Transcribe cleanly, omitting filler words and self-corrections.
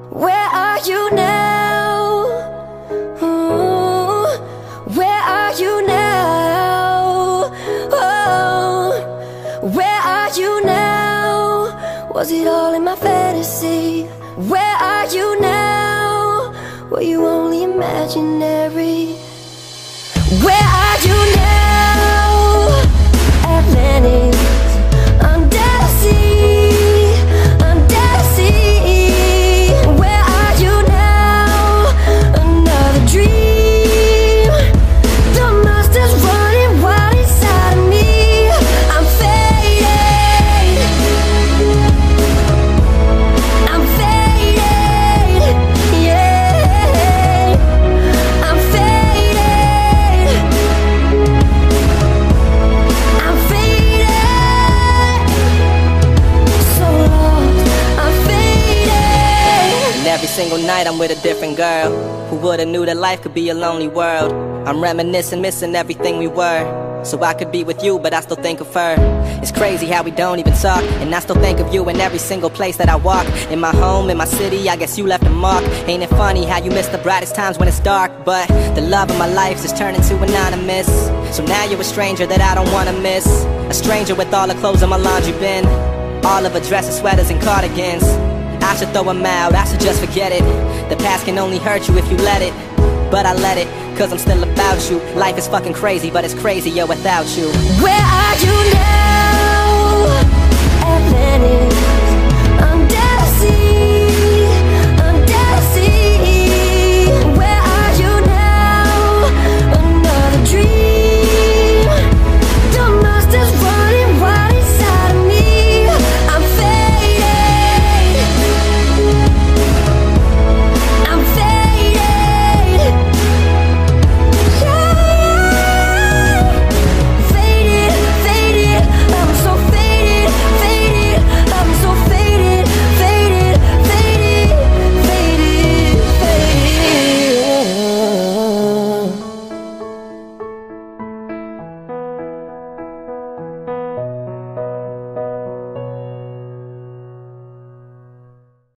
Where are you now? Ooh, where are you now? Oh, where are you now? Was it all in my fantasy? Where are you now? Were you only imaginary? Where are you now? Atlantis, under the sea, under the sea. Where are you now? Another dream. The monster's running wild inside of me. I'm faded, I'm faded, yeah. I'm faded, I'm faded, so lost, I'm faded. And every single night I'm with a different girl. Who would've knew that life could be a lonely world? I'm reminiscing, missing everything we were. So I could be with you, but I still think of her. It's crazy how we don't even talk, and I still think of you in every single place that I walk. In my home, in my city, I guess you left a mark. Ain't it funny how you miss the brightest times when it's dark? But the love of my life just turned into anonymous. So now you're a stranger that I don't wanna miss. A stranger with all the clothes in my laundry bin, all of her dresses, sweaters, and cardigans. I should throw them out, I should just forget it. The past can only hurt you if you let it. But I let it, cause I'm still about you. Life is fucking crazy, but it's crazier without you. Where are you now? Atlantis.